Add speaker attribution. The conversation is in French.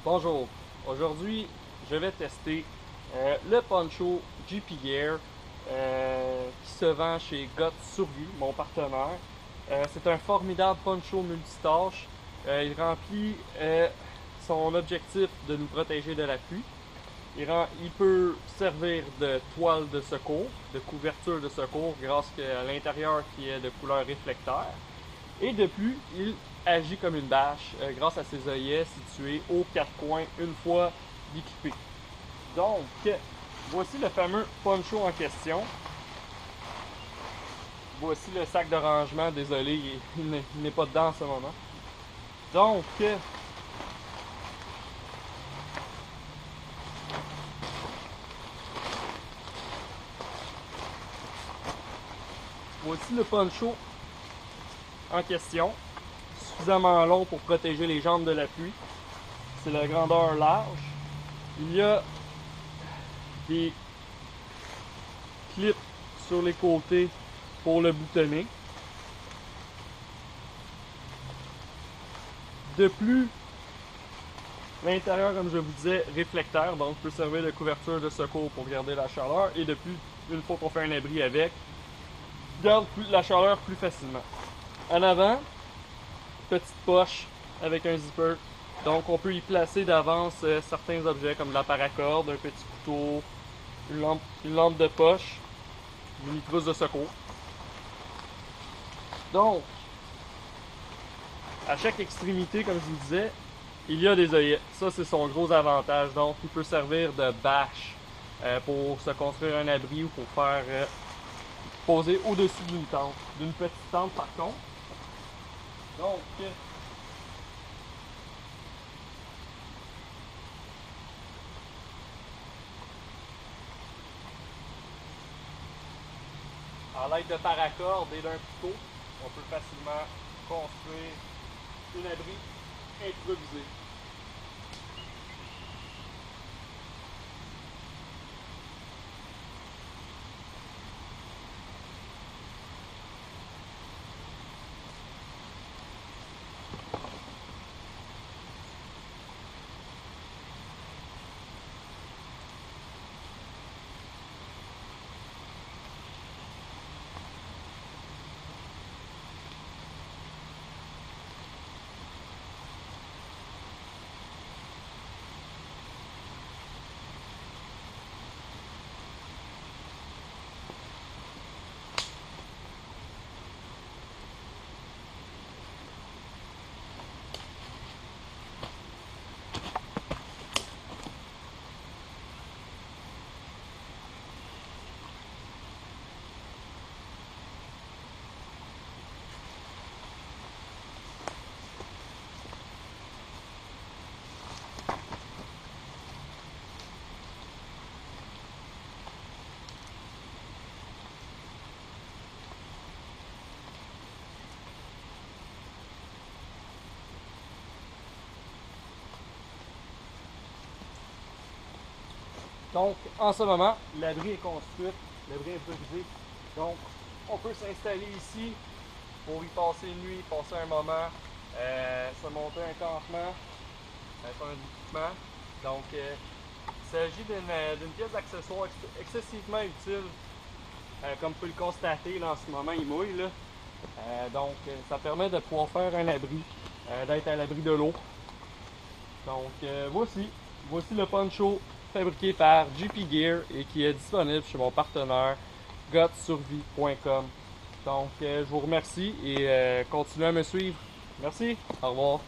Speaker 1: Bonjour, aujourd'hui je vais tester le poncho GP Gear qui se vend chez GOT Survie, mon partenaire. C'est un formidable poncho multitâche. Il remplit son objectif de nous protéger de la pluie. Il peut servir de toile de secours, de couverture de secours grâce à l'intérieur qui est de couleur réflecteur. Et de plus, il agit comme une bâche grâce à ses œillets situés aux quatre coins une fois équipé. Donc, voici le fameux poncho en question. Voici le sac de rangement. Désolé, il n'est pas dedans en ce moment. Donc, voici le poncho en question. Suffisamment long pour protéger les jambes de la pluie. C'est la grandeur large. Il y a des clips sur les côtés pour le boutonner. De plus, l'intérieur, comme je vous disais, réflecteur, donc peut servir de couverture de secours pour garder la chaleur. Et de plus, une fois qu'on fait un abri avec, garde la chaleur plus facilement. En avant, petite poche avec un zipper. Donc on peut y placer d'avance certains objets comme de la paracorde, un petit couteau, une lampe de poche, une trousse de secours. Donc, à chaque extrémité, comme je vous disais, il y a des œillets. Ça, c'est son gros avantage. Donc, il peut servir de bâche pour se construire un abri ou pour faire poser au-dessus d'une tente. D'une petite tente, par contre. Donc, à l'aide de paracorde et d'un couteau, on peut facilement construire un abri improvisé. Donc, en ce moment, l'abri est construit, l'abri est improvisé. Donc, on peut s'installer ici pour y passer une nuit, passer un moment, se monter un campement, faire un équipement. Donc, il s'agit d'une pièce d'accessoire excessivement utile. Comme vous pouvez le constater, là, en ce moment, il mouille. Là. Donc, ça permet de pouvoir faire un abri, d'être à l'abri de l'eau. Donc, voici le poncho fabriqué par GP Gear et qui est disponible chez mon partenaire gotsurvie.com. Donc, je vous remercie et continuez à me suivre. Merci, au revoir.